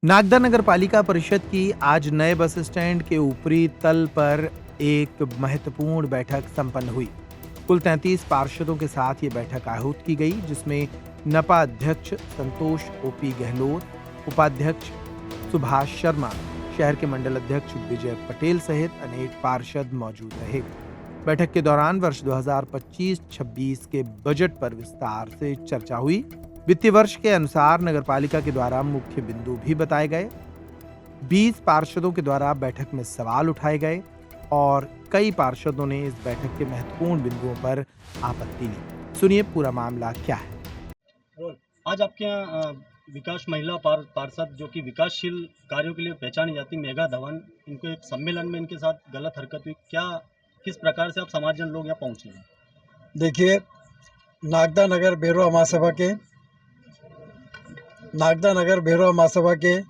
नागदा नगर पालिका परिषद की आज नए बस स्टैंड के ऊपरी तल पर एक महत्वपूर्ण बैठक संपन्न हुई। कुल 33 पार्षदों के साथ ये बैठक आहूत की गई, जिसमें नपा अध्यक्ष संतोष ओपी गहलोत, उपाध्यक्ष सुभाष शर्मा, शहर के मंडल अध्यक्ष विजय पटेल सहित अनेक पार्षद मौजूद रहे। बैठक के दौरान वर्ष 2025-26 के बजट पर विस्तार से चर्चा हुई। वित्तीय वर्ष के अनुसार नगरपालिका के द्वारा मुख्य बिंदु भी बताए गए। 20 पार्षदों के द्वारा बैठक में सवाल उठाए गए और कई पार्षदों ने इस बैठक के महत्वपूर्ण बिंदुओं पर आपत्ति ली। सुनिए पूरा मामला क्या है। आज आपके यहाँ विकास महिला पार्षद जो कि विकासशील कार्यों के लिए पहचानी जाती मेघा धवन, इनको एक सम्मेलन में इनके साथ गलत हरकत हुई, क्या किस प्रकार से आप समाजजन लोग यहाँ पहुँचे हैं? देखिए, नागदा नगर बेरवा महासभा के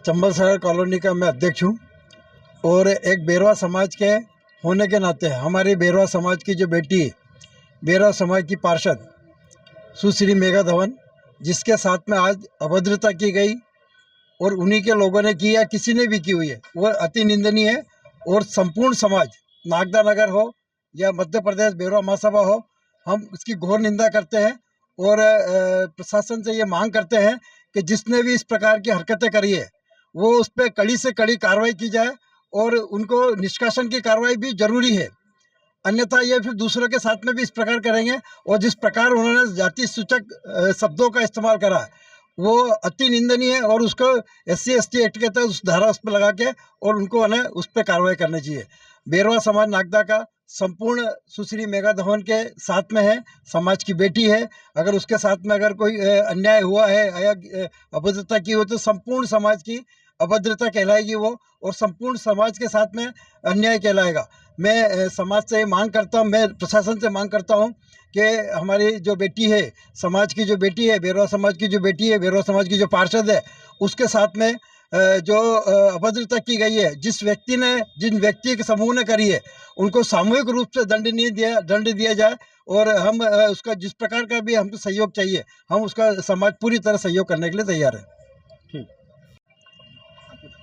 चंबल शहर कॉलोनी का मैं अध्यक्ष हूँ और एक बेरवा समाज के होने के नाते हमारी बेरवा समाज की जो बेटी है, बेरवा समाज की पार्षद सुश्री मेघा धवन, जिसके साथ में आज अभद्रता की गई और उन्हीं के लोगों ने की या किसी ने भी की हुई है, वह अति निंदनीय है। और संपूर्ण समाज, नागदा नगर हो या मध्य प्रदेश बेरवा महासभा हो, हम इसकी घोर निंदा करते हैं और प्रशासन से ये मांग करते हैं कि जिसने भी इस प्रकार की हरकतें करी है वो उस पर कड़ी से कड़ी कार्रवाई की जाए और उनको निष्कासन की कार्रवाई भी जरूरी है। अन्यथा ये फिर दूसरों के साथ में भी इस प्रकार करेंगे और जिस प्रकार उन्होंने जाति सूचक शब्दों का इस्तेमाल करा है वो अति निंदनीय है और उसको SC/ST एक्ट के तहत उस धारा उस पर लगा के और उनको उन्हें उस पर कार्रवाई करनी चाहिए। बेरवा समाज नागदा का संपूर्ण सुश्री मेघा धवन के साथ में है, समाज की बेटी है। अगर उसके साथ में अगर कोई अन्याय हुआ है या अभद्रता की हो तो संपूर्ण समाज की अभद्रता कहलाएगी वो, और संपूर्ण समाज के साथ में अन्याय कहलाएगा। मैं समाज से मांग करता हूँ, मैं प्रशासन से मांग करता हूँ कि हमारी जो बेटी है, समाज की जो बेटी है, बेरवा समाज की जो बेटी है, बेरवा समाज की जो पार्षद है, उसके साथ में जो अभद्रता की गई है, जिन व्यक्ति के समूह ने करी है, उनको सामूहिक रूप से दंड दिया जाए और हम उसका जिस प्रकार का भी हमको सहयोग चाहिए, हम उसका समाज पूरी तरह सहयोग करने के लिए तैयार है। ठीक।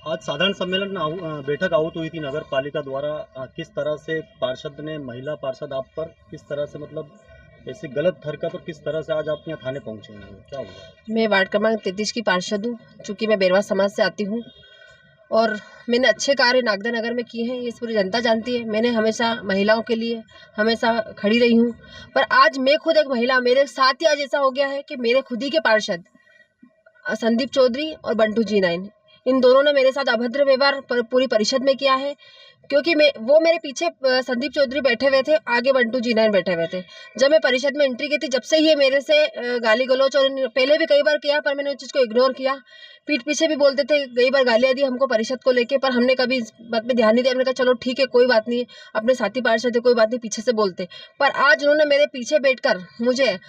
आज साधारण सम्मेलन में बैठक आहूत हुई थी नगर पालिका द्वारा, किस तरह से पार्षद ने, महिला पार्षद आप पर किस तरह से मतलब ऐसी गलत हरकत और किस तरह से आज आप यहाँ थाने पहुँचे हैं, क्या हुआ? मैं वार्ड क्रमांक 33 की पार्षद हूँ, चूँकि मैं बेरवा समाज से आती हूँ और मैंने अच्छे कार्य नागदा नगर में किए हैं, ये पूरी जनता जानती है। मैंने हमेशा महिलाओं के लिए हमेशा खड़ी रही हूँ, पर आज मैं खुद एक महिला, मेरे साथ ही आज ऐसा हो गया है कि मेरे खुद ही के पार्षद संदीप चौधरी और बंटू जी9, इन दोनों ने मेरे साथ अभद्र व्यवहार पूरी परिषद में किया है। क्योंकि वो मेरे पीछे संदीप चौधरी बैठे हुए थे, आगे बंटू जी9 बैठे हुए थे। जब मैं परिषद में एंट्री की थी, जब से ये मेरे से गाली गलौच और पहले भी कई बार किया, पर मैंने उस चीज़ को इग्नोर किया। पीठ पीछे भी बोलते थे, कई बार गालियाँ दी हमको परिषद को लेके, पर हमने कभी इस बात पे ध्यान नहीं दिया। हमने कहा चलो ठीक है, कोई बात नहीं, अपने साथी पार्षद है, कोई बात नहीं, पीछे से बोलते। पर आज उन्होंने मेरे पीछे बैठकर मुझे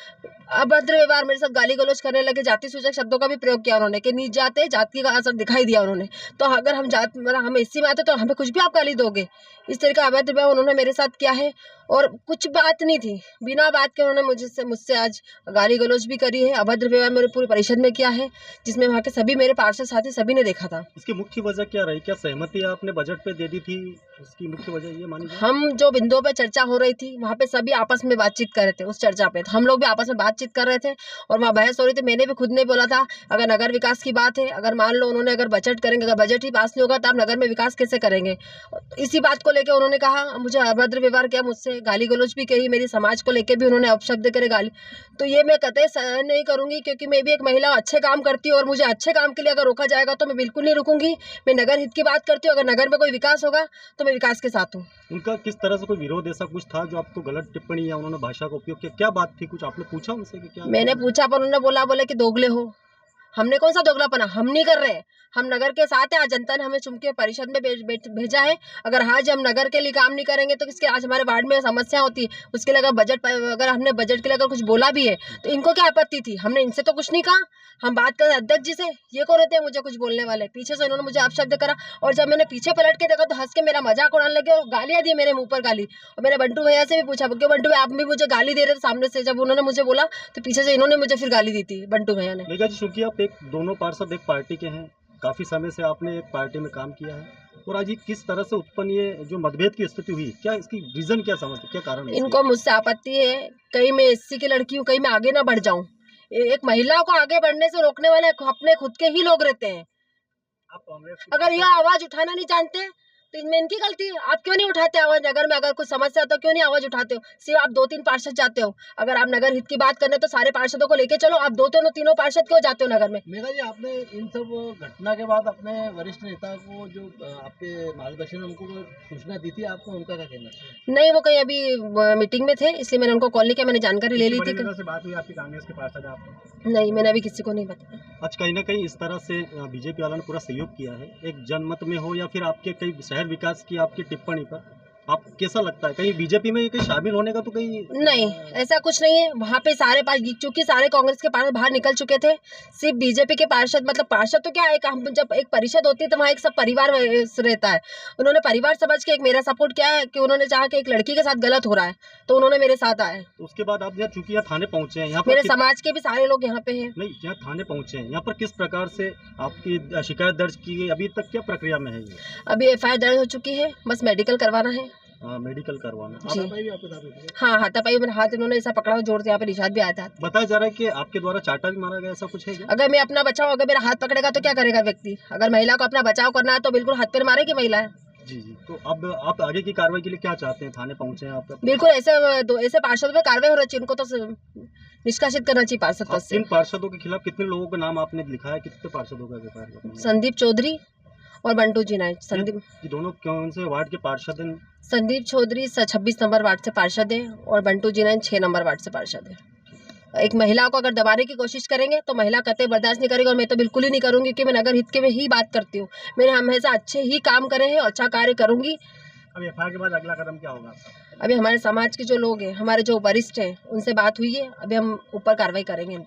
अभद्र व्यवहार, मेरे साथ गाली गलौच करने लगे, जाति सूचक शब्दों का भी प्रयोग किया उन्होंने कि नीच जाते, जाति का असर दिखाई दिया उन्होंने। तो अगर हम हम SC में आते तो हमें कुछ भी आप गाली दोगे, इस तरह का अभद्र व्यवहार उन्होंने मेरे साथ किया है। और कुछ बात नहीं थी, बिना बात के उन्होंने मुझसे आज गाली गलौच भी करी है, अभद्र व्यवहार मेरे पूरी परिषद में किया है, जिसमें वहाँ के सभी मेरे पार्षद साथी सभी ने देखा था। इसकी मुख्य वजह क्या रही? क्या सहमति आपने बजट पे दे दी थी? इसकी मुख्य वजह ये मानी? हम जो बिंदुओं पे चर्चा हो रही थी वहाँ पे सभी आपस में बातचीत कर रहे थे, उस चर्चा पे हम लोग भी आपस में बातचीत कर रहे थे और वहाँ बहस हो रही थी। मैंने भी खुद ने बोला था, अगर नगर विकास की बात है, अगर मान लो उन्होंने अगर बजट करेंगे, अगर बजट ही पास नहीं होगा तो आप नगर में विकास कैसे करेंगे? इसी बात को लेकर उन्होंने कहा, मुझे अभद्र व्यवहार किया, मुझसे गाली गलौच भी कही, मेरी समाज को लेकर भी उन्होंने अपशब्द करे, गाली। तो ये मैं कतई सहन नहीं करूंगी, क्योंकि मैं भी एक महिला अच्छे काम करती हूँ और मुझे अच्छे काम के लिए अगर रोका जाएगा तो मैं बिल्कुल नहीं रुकूंगी। मैं नगर हित की बात करती हूँ, अगर नगर में कोई विकास होगा तो मैं विकास के साथ हूँ। उनका किस तरह से कोई विरोध ऐसा कुछ था जो आपको गलत टिप्पणी या उन्होंने भाषा का उपयोग किया? क्या बात थी? कुछ आपने पूछा उनसे कि क्या? मैंने पूछा, पर उन्होंने बोले कि दोगले हो। हमने कौन सा दोगलापना, हम नहीं कर रहे, हम नगर के साथ है। आज जनता ने हमें चुन के परिषद में भेजा है। अगर आज हम नगर के लिए काम नहीं करेंगे तो किसके, आज हमारे वार्ड में समस्या होती है, उसके लिए अगर हमने बजट के लिए अगर कुछ बोला भी है तो इनको क्या आपत्ति थी? हमने इनसे तो कुछ नहीं कहा, हम बात कर रहे अध्यक्ष जी से, ये कौन होते हैं मुझे कुछ बोलने वाले? पीछे से इन्होंने मुझे अपशब्द करा और जब मैंने पीछे पलट के देखा तो हंस के मेरा मजाक उड़ाने लगे और गालियां दी मेरे मुंह पर गाली। और मैंने बंटू भैया से भी पूछा, क्यों बंटू भैया आप भी मुझे गाली दे रहे थे सामने से? जब उन्होंने मुझे बोला तो पीछे से इन्होंने मुझे फिर गाली दी थी बंटू भैया ने। मेघा जी, चूंकि आप दोनों पार्षद एक पार्टी के हैं, काफ़ी समय से आपने एक पार्टी में काम किया है और आज ये किस तरह से उत्पन्न ये जो मतभेद की स्थिति हुई, क्या इसकी रीज़न क्या समझते, क्या कारण है इसकी? इनको मुझसे आपत्ति है, कहीं मैं एससी की लड़की हूँ, कहीं मैं आगे ना बढ़ जाऊं। एक महिला को आगे बढ़ने से रोकने वाले अपने खुद के ही लोग रहते हैं। आप कांग्रेस अगर यह आवाज उठाना नहीं जानते तो इनमें इनकी गलती है। आप क्यों नहीं उठाते आवाज? नगर में अगर कुछ समस्या है तो क्यों नहीं आवाज उठाते हो? सिर्फ आप 2-3 पार्षद जाते हो। अगर आप नगर हित की बात करने तो सारे पार्षदों को लेके चलो। आप 2 तीनों पार्षद क्यों जाते हो नगर में? मेघा जी, आपने इन सब घटना के बाद अपने वरिष्ठ नेता को जो आपके मार्गदर्शन में उनको सूचना दी थी, आपको उनका क्या कहना है? नहीं, वो कहीं अभी मीटिंग में थे, इसलिए मैंने उनको कॉल नहीं किया। मैंने जानकारी ले ली थी। से बात हुई आपकी कांग्रेस के पार्षद आपको? नहीं, मैंने अभी किसी को नहीं बताया। आज कहीं ना कहीं इस तरह से बीजेपी वालों ने पूरा सहयोग किया है, एक जनमत में हो या फिर आपके कई शहर विकास की आपकी टिप्पणी पर, आप कैसा लगता है कहीं बीजेपी में कहीं शामिल होने का तो कहीं? नहीं, ऐसा कुछ नहीं है। वहाँ पे सारे चूंकि सारे कांग्रेस के पार्षद बाहर निकल चुके थे, सिर्फ बीजेपी के पार्षद, मतलब पार्षद तो क्या है, हम जब एक परिषद होती है तो वहाँ एक सब परिवार रहता है। उन्होंने परिवार समझ के एक मेरा सपोर्ट किया है कि उन्होंने चाहा कि एक लड़की के साथ गलत हो रहा है तो उन्होंने मेरे साथ आए। तो उसके बाद आप यहाँ चूंकि यहाँ थाने पहुंचे हैं, यहाँ पर मेरे समाज के भी सारे लोग यहाँ पे हैं। नहीं, यहाँ थाने पहुंचे हैं, यहाँ पर किस प्रकार से आपकी शिकायत दर्ज की गई, अभी तक क्या प्रक्रिया में है ये? अभी एफआईआर दर्ज हो चुकी है, बस मेडिकल करवाना है। मेडिकल करवाना। जी। भी आपके साथ होती है? हाँ, हाथापाई में हाथ इन्होंने ऐसा पकड़ा जोर से, यहाँ पे निशान भी आया था। बताया जा रहा है कि आपके द्वारा चाटा भी मारा गया, ऐसा कुछ है क्या? अगर मैं अपना बचाव, अगर मेरा हाथ पकड़ेगा तो क्या करेगा व्यक्ति? अगर महिला को अपना बचाव करना है तो बिल्कुल हाथ पैर मारेगी महिला है। जी जी, तो अब आप आगे की कार्रवाई के लिए क्या चाहते हैं? थाने पहुंचे हैं आप? बिल्कुल ऐसे पार्षदों पे कार्रवाई होना चाहिए, उनको तो निष्कासित करना चाहिए पार्षद पद से। 3 पार्षदों के खिलाफ कितने लोगों का नाम आपने लिखा है, कितने पार्षदों का व्यापार? संदीप चौधरी और बंटू जी नाइट। ये दोनों कौन से वार्ड के पार्षद हैं? संदीप चौधरी 26 नंबर वार्ड से पार्षद है और बंटू जी नाइट 6 नंबर वार्ड से पार्षद है। एक महिला को अगर दबाने की कोशिश करेंगे तो महिला कतई बर्दाश्त नहीं करेगी और मैं तो बिल्कुल ही नहीं करूंगी, क्योंकि मैं नगर हित के में ही बात करती हूँ। मैंने हमेशा अच्छे ही काम करे हैं और अच्छा कार्य करूंगी। अब एफआईआर के बाद अगला कदम क्या होगा आपका? अभी हमारे समाज के जो लोग हैं, हमारे जो वरिष्ठ हैं, उनसे बात हुई है। अभी हम ऊपर कार्रवाई करेंगे।